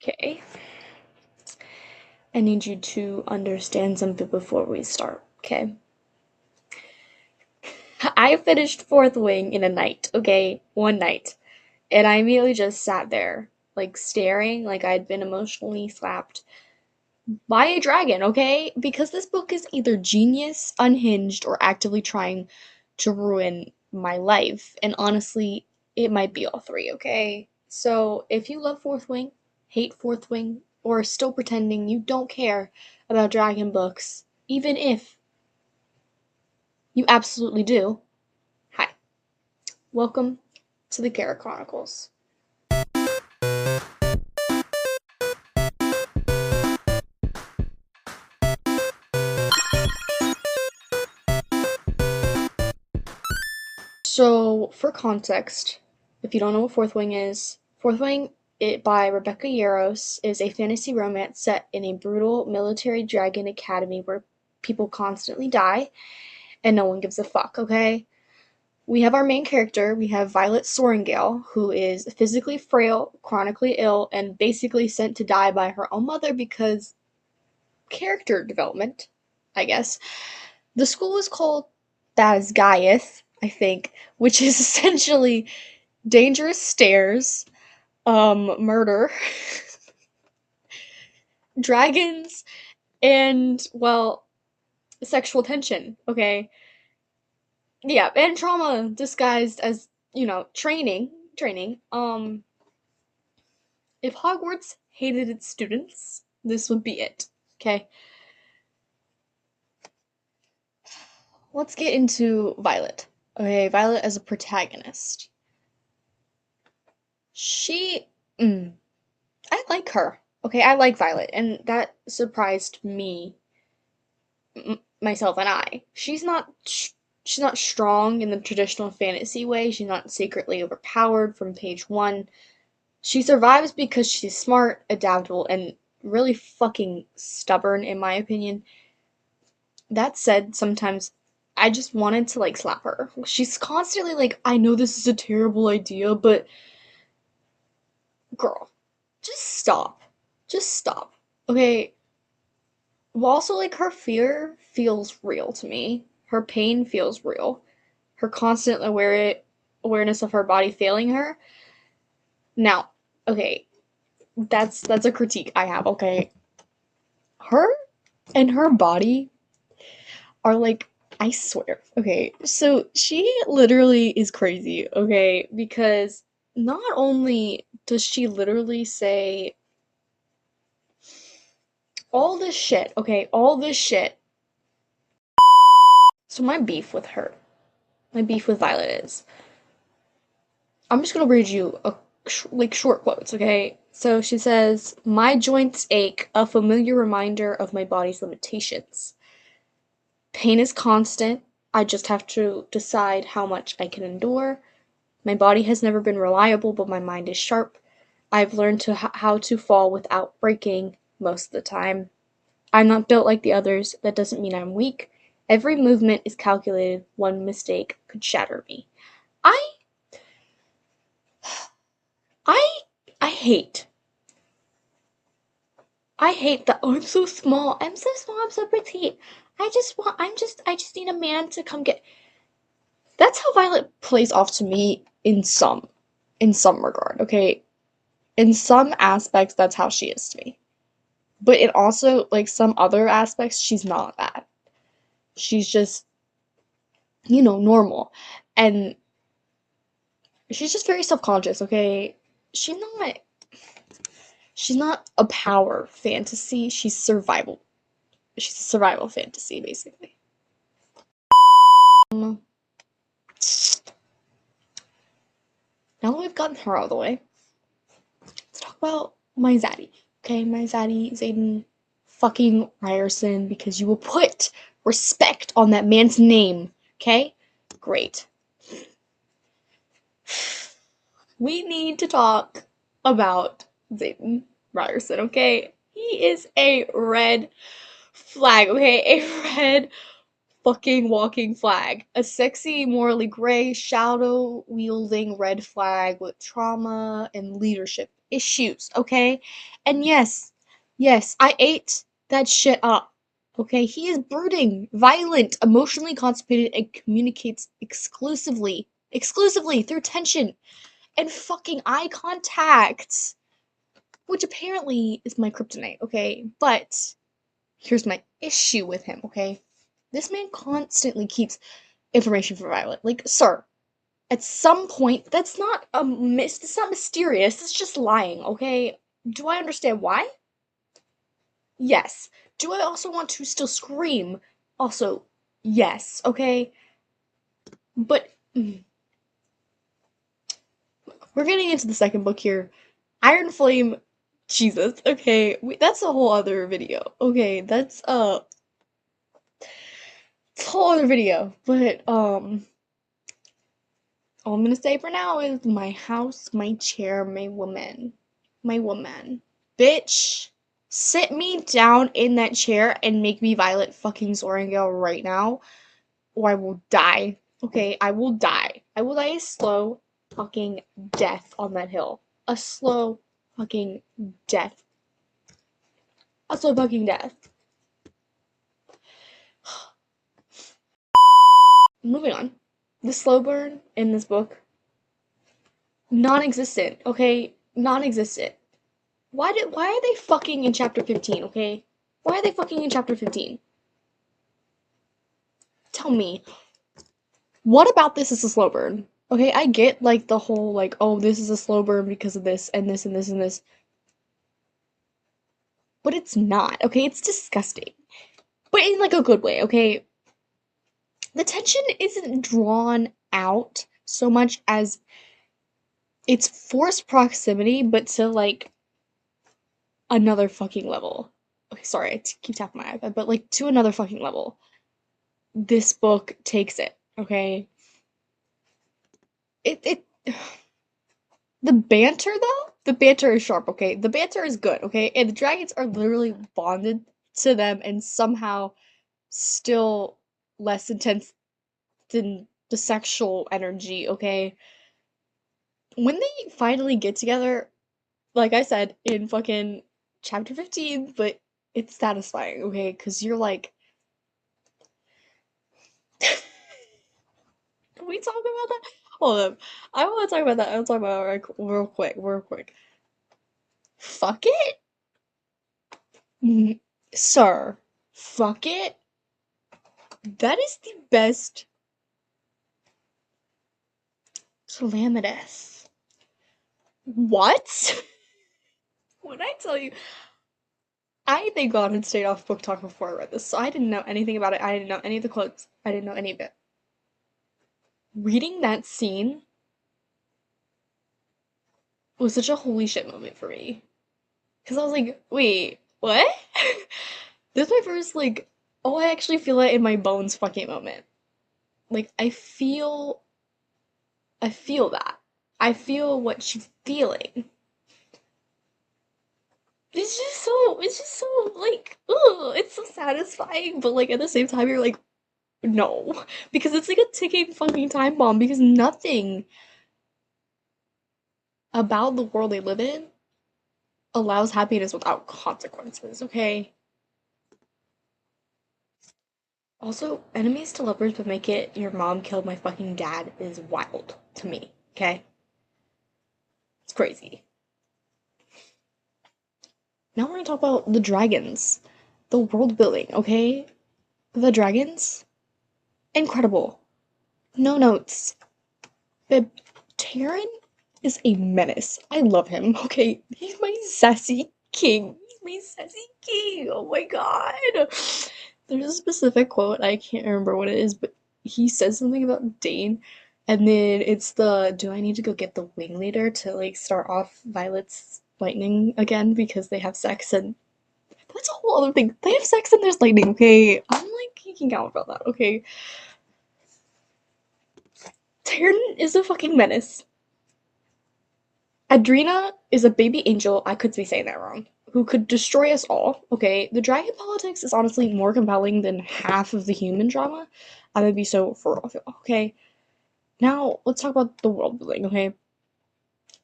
Okay, I need you to understand something before we start, okay? I finished Fourth Wing in a night, okay? One night. And I immediately just sat there, like staring, like I'd been emotionally slapped by a dragon, okay? Because this book is either genius, unhinged, or actively trying to ruin my life. And honestly, it might be all three, okay? So if you love Fourth Wing, hate Fourth Wing, or are still pretending you don't care about dragon books, even if you absolutely do, hi. Welcome to the Gara Chronicles. So, for context, if you don't know what Fourth Wing is, Fourth Wing by Rebecca Yarros is a fantasy romance set in a brutal military dragon academy where people constantly die and no one gives a fuck, okay? We have our main character, we have Violet Sorrengail, who is physically frail, chronically ill, and basically sent to die by her own mother because character development, I guess. The school is called Basgiath, I think, which is essentially dangerous stairs, murder, dragons, and, well, sexual tension, okay? Yeah, and trauma disguised as, training. If Hogwarts hated its students, this would be it, okay? Let's get into Violet. Okay, Violet as a protagonist. She, mm, I like her. Okay, I like Violet, and that surprised me, myself, and I. She's not strong in the traditional fantasy way. She's not secretly overpowered from page one. She survives because she's smart, adaptable, and really fucking stubborn, in my opinion. That said, sometimes I just wanted to like slap her. She's constantly like, I know this is a terrible idea, but girl, just stop. Just stop. Okay, well, also, like, her fear feels real to me. Her pain feels real. Her constant awareness of her body failing her. Now, okay, that's a critique I have. Okay, her and her body are like, I swear. Okay, so she literally is crazy. Okay, because not only does she literally say all this shit. Okay, all this shit. So my beef with her, my beef with Violet is I'm just gonna read you like short quotes, okay? So she says, "My joints ache, a familiar reminder of my body's limitations. Pain is constant. I just have to decide how much I can endure. My body has never been reliable, but my mind is sharp. I've learned how to fall without breaking most of the time. I'm not built like the others. That doesn't mean I'm weak. Every movement is calculated. One mistake could shatter me." I I I hate I hate that. Oh, I'm so small. I'm so small. I'm so petite. I just need a man to come get. That's how Violet plays off to me in some regard, okay? In some aspects, that's how she is to me. But in also, like, some other aspects, she's not that. She's just, normal. And she's just very self-conscious, okay? She's not, she's not a power fantasy. She's survival. She's a survival fantasy, basically. Um, Now that we've gotten her out of the way, let's talk about my zaddy. Okay, my zaddy, Zayden fucking Ryerson, because you will put respect on that man's name. Okay? Great. We need to talk about Zayden Ryerson, okay? He is a red flag, okay? A red fucking walking flag. A sexy, morally gray, shadow wielding red flag with trauma and leadership issues, okay? And yes, I ate that shit up. Okay, he is brooding, violent, emotionally constipated, and communicates exclusively through tension and fucking eye contact, which apparently is my kryptonite, okay? But here's my issue with him, okay? This man constantly keeps information from Violet. Like, sir, at some point, it's not mysterious, it's just lying, okay? Do I understand why? Yes. Do I also want to still scream? Also, yes, okay? But we're getting into the second book here. Iron Flame, Jesus, okay, that's a whole other video. Okay, it's a whole other video. But all I'm gonna say for now is my house, my chair, my woman, bitch. Sit me down in that chair and make me Violet fucking Sorrengail right now, or I will die. Okay, I will die. I will die a slow fucking death on that hill. A slow fucking death. A slow fucking death. Moving on. The slow burn in this book, non-existent. Okay, non-existent. Why are they fucking in chapter 15? Okay, why are they fucking in chapter 15? Tell me, what about this is a slow burn? Okay, I get like the whole like, oh, this is a slow burn because of this and this and this and this. But it's not, okay? It's disgusting. But in like a good way, okay? The tension isn't drawn out so much as it's forced proximity, but to like another fucking level. Okay, sorry, I keep tapping my iPad, but like to another fucking level. This book takes it, okay? It The banter though, the banter is sharp, okay? The banter is good, okay? And the dragons are literally bonded to them and somehow still less intense than the sexual energy, okay? When they finally get together, like I said in fucking chapter 15, but it's satisfying, okay? Because you're like, can we talk about that? Hold up. I want to talk about that. I want to talk about it real quick. Fuck it? Sir, fuck it? That is the best calamitous. What? When I tell you, I thank God had stayed off book talk before I read this, so I didn't know anything about it. I didn't know any of the quotes. I didn't know any of it. Reading that scene was such a holy shit moment for me. Because I was like, wait, what? This is my first, like, oh, I actually feel it in my bones fucking moment. Like, I feel that. I feel what she's feeling. It's just so, like, ugh, it's so satisfying, but, like, at the same time, you're like, no. Because it's like a ticking fucking time bomb, because nothing about the world they live in allows happiness without consequences, okay? Also, enemies to lovers but make it your mom killed my fucking dad is wild to me, okay? It's crazy. Now we're gonna talk about the dragons. The world building, okay? The dragons? Incredible. No notes. But Taryn is a menace. I love him, okay? He's my sassy king. He's my sassy king. Oh my god. There's a specific quote, I can't remember what it is, but he says something about Dane, and then it's the do I need to go get the wing leader to like start off Violet's lightning again because they have sex and that's a whole other thing. They have sex and there's lightning, okay? I'm like geeking out about that, okay? Tyrion is a fucking menace. Adrena is a baby angel, I could be saying that wrong, who could destroy us all. Okay, the dragon politics is honestly more compelling than half of the human drama. I would be so for real. Okay, now let's talk about the world building, okay?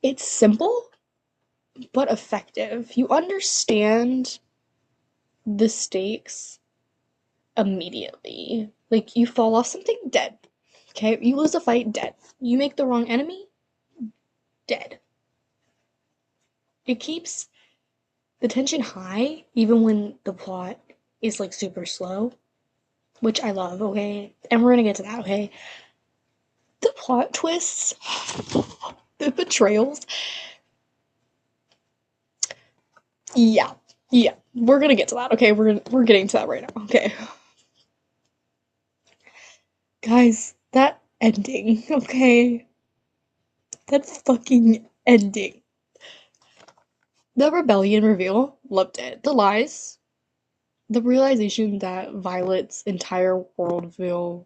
It's simple, but effective. You understand the stakes immediately. Like, you fall off something, dead. Okay? You lose a fight, dead. You make the wrong enemy, dead. It keeps the tension high, even when the plot is like super slow, which I love, okay? And we're gonna get to that, okay? The plot twists, the betrayals. Yeah, yeah. We're gonna get to that, okay? We're getting to that right now, okay? Guys, that ending, okay? That fucking ending. The rebellion reveal, loved it. The lies, the realization that Violet's entire worldview,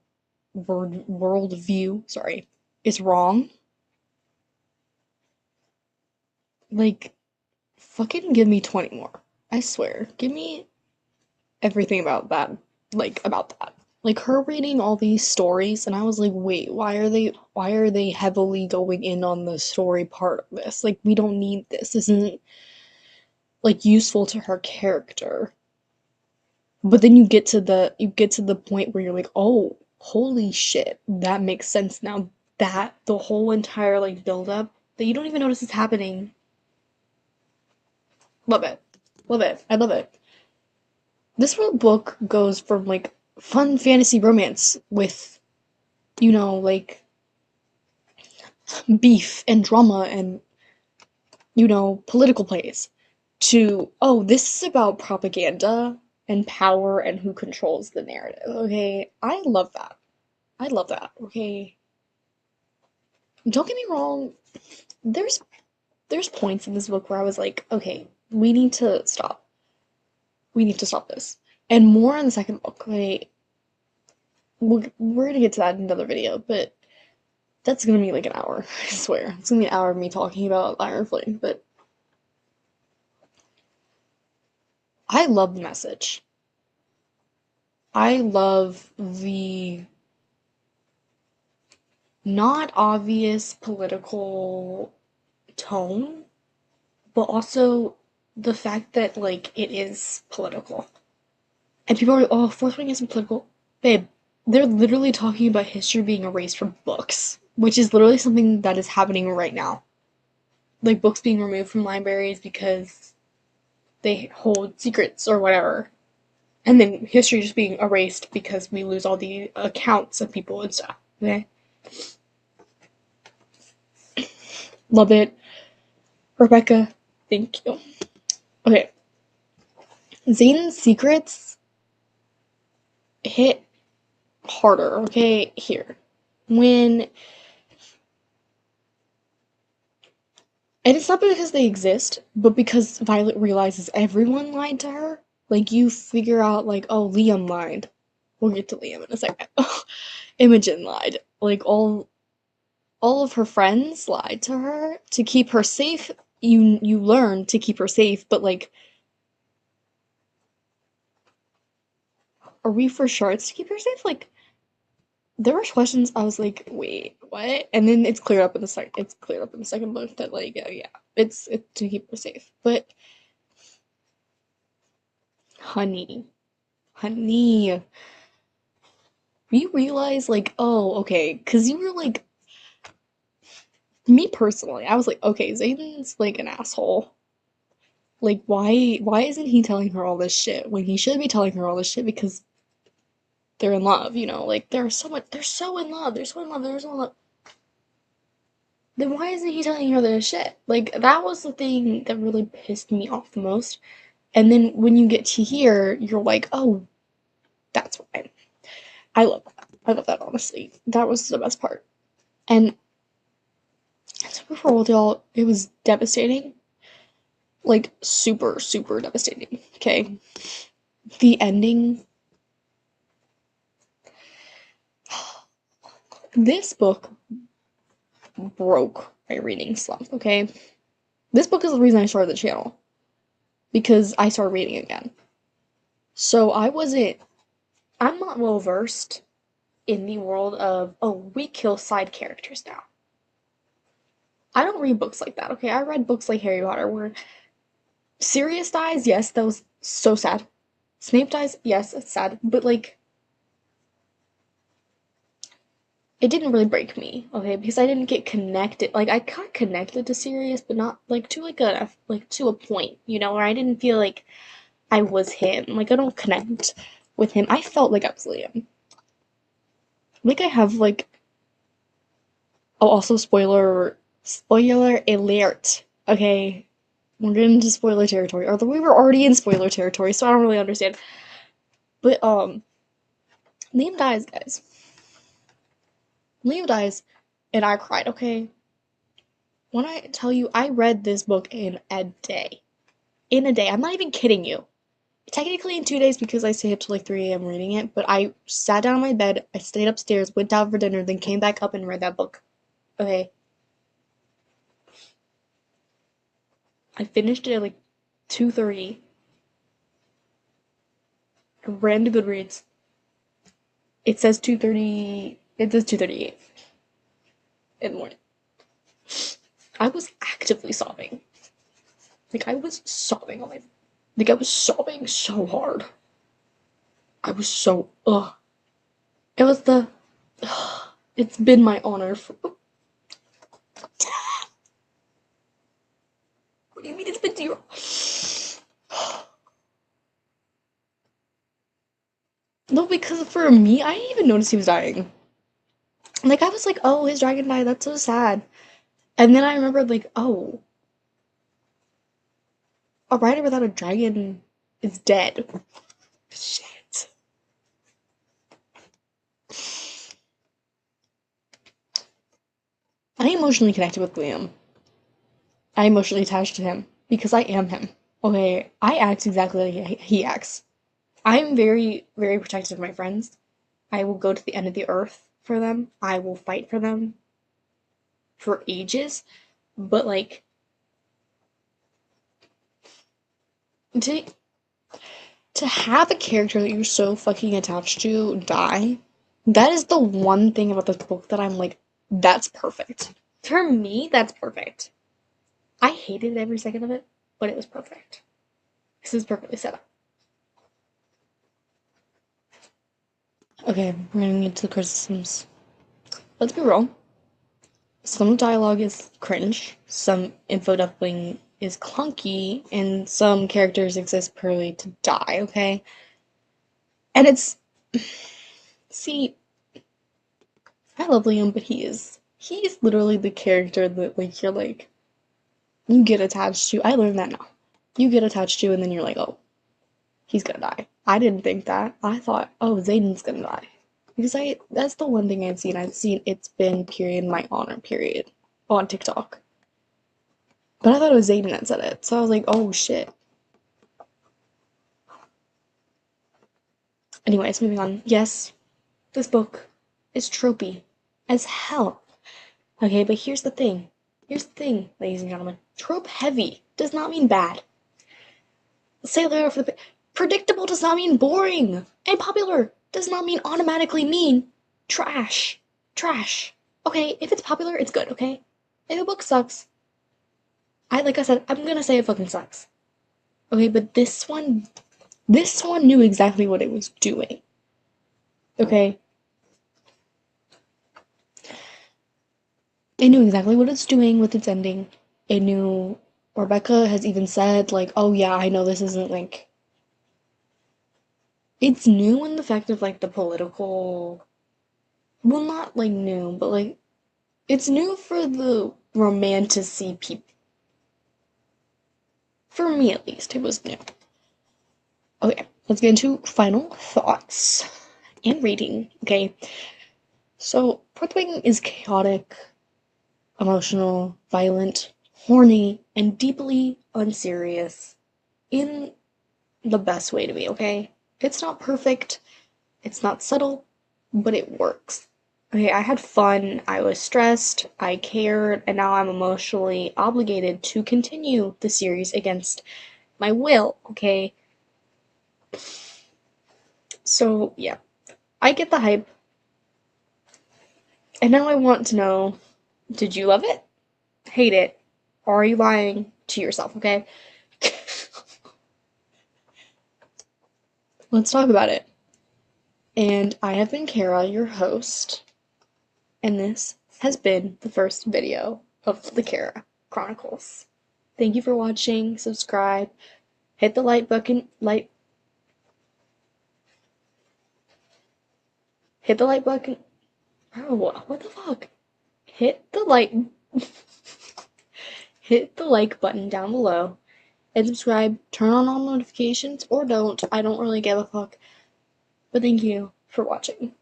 sorry, is wrong. Like, fucking give me 20 more. I swear. Give me everything about that. About that. Like, her reading all these stories, and I was like, wait, why are they heavily going in on the story part of this? Like, we don't need this. This isn't, like, useful to her character. But then you get to the point where you're like, oh, holy shit, that makes sense now. That the whole entire like build up that you don't even notice is happening. Love it. Love it. I love it. This book goes from like fun fantasy romance with, like beef and drama and, political plays to, oh, this is about propaganda and power and who controls the narrative. Okay. I love that. I love that. Okay. Don't get me wrong, there's there's points in this book where I was like, okay, we need to stop. We need to stop this. And more in the second book. We're gonna get to that in another video, but that's gonna be like an hour, I swear. It's gonna be an hour of me talking about Iron Flame, but I love the message. I love the not obvious political tone, but also the fact that like it is political. And people are like, oh, Fourth Wing isn't political. Babe, they're literally talking about history being erased from books, which is literally something that is happening right now. Like books being removed from libraries because they hold secrets or whatever. And then history just being erased because we lose all the accounts of people and stuff. Okay? Love it. Rebecca, thank you. Okay. Zayden's secrets hit harder, okay? Here. When And it's not because they exist, but because Violet realizes everyone lied to her. Like, you figure out, like, oh, Liam lied. We'll get to Liam in a second. Imogen lied. Like, all of her friends lied to her to keep her safe. You learn to keep her safe, but, like, are we for sure it's to keep her safe? Like, there were questions I was like, wait, what? And then it's cleared up in the second book that, like, yeah, it's to keep her safe. But, honey. Honey, you realize, like, oh, okay, because you were like, me personally, I was like, okay, Zayden's like an asshole. Like, why isn't he telling her all this shit when he should be telling her all this shit because they're in love, Like, they're so in love, they're so in love. Then why isn't he telling her this shit? Like, that was the thing that really pissed me off the most. And then when you get to here, you're like, oh, that's why. I love that. I love that, honestly. That was the best part. And Super for old y'all, it was devastating. Like super, super devastating. Okay. The ending. This book broke my reading slump, okay? This book is the reason I started the channel. Because I started reading again. So I'm not well versed in the world of, oh, we kill side characters now. I don't read books like that, okay? I read books like Harry Potter where Sirius dies, yes, that was so sad. Snape dies, yes, it's sad, but like it didn't really break me, okay, because I didn't get connected. Like I got connected to Sirius, but not like to like to a point, where I didn't feel like I was him. Like I don't connect with him. I felt like I was Liam. Like I have like oh also spoiler alert. Okay. We're getting into spoiler territory. Although we were already in spoiler territory, so I don't really understand. But Liam dies, guys. Liam dies, and I cried, okay? When I tell you I read this book in a day. In a day. I'm not even kidding you. Technically in 2 days because I stayed up till like 3 a.m. reading it, but I sat down in my bed, I stayed upstairs, went out for dinner, then came back up and read that book. Okay. I finished it at like 2:30. I ran to Goodreads. It says 2:30. It says 2:38 in the morning. I was actively sobbing. Like I was sobbing on my like I was sobbing so hard. I was so ugh. It was the it's been my honor for what do you mean it's been 0? No, because for me, I didn't even notice he was dying. Like I was like, oh, his dragon died. That's so sad. And then I remembered, like, oh, a rider without a dragon is dead. Shit. I emotionally connected with Liam. I emotionally attached to him because I am him. Okay, I act exactly like he acts. I'm very, very protective of my friends. I will go to the end of the earth for them. I will fight for them for ages. But like to to have a character that you're so fucking attached to die, that is the one thing about this book that I'm like, that's perfect. For me, that's perfect. I hated every second of it, but it was perfect. This is perfectly set up. Okay, we're gonna get to the criticisms. Let's be real. Some dialogue is cringe, some info dumping is clunky, and some characters exist purely to die, okay? And it's. See, I love Liam, but he's literally the character that like you're like you get attached to. I learned that now. You get attached to and then you're like, oh, he's gonna die. I didn't think that. I thought, oh, Zayden's gonna die. Because that's the one thing I've seen. I've seen it's been period my honor period on TikTok. But I thought it was Zayden that said it. So I was like, oh shit. Anyways, moving on. Yes, this book is tropey as hell. Okay, but here's the thing. Here's the thing, ladies and gentlemen. Trope heavy does not mean bad. Say later for the predictable does not mean boring. And popular does not mean automatically mean trash. Trash. Okay, if it's popular, it's good, okay? If a book sucks, like I said, I'm gonna say it fucking sucks. Okay, but this one knew exactly what it was doing. Okay? It knew exactly what it's doing with its ending. It knew Rebecca has even said, like, oh yeah, I know this isn't like it's new in the fact of like the political well not like new, but like it's new for the romanticy people. For me at least, it was new. Okay, let's get into final thoughts and rating. Okay. So Porthwing is chaotic, emotional, violent, horny, and deeply unserious in the best way to be, okay? It's not perfect, it's not subtle, but it works. Okay, I had fun, I was stressed, I cared, and now I'm emotionally obligated to continue the series against my will, okay? So, yeah, I get the hype, and now I want to know, did you love it? hate it, or are you lying to yourself, okay? Let's talk about it. And I have been Kara, your host, and this has been the first video of the Kara Chronicles. Thank you for watching. Subscribe. Hit the like button. Hit the like button. Oh, what the fuck? Hit the like. Hit the like button down below and subscribe. Turn on all notifications or don't. I don't really give a fuck. But thank you for watching.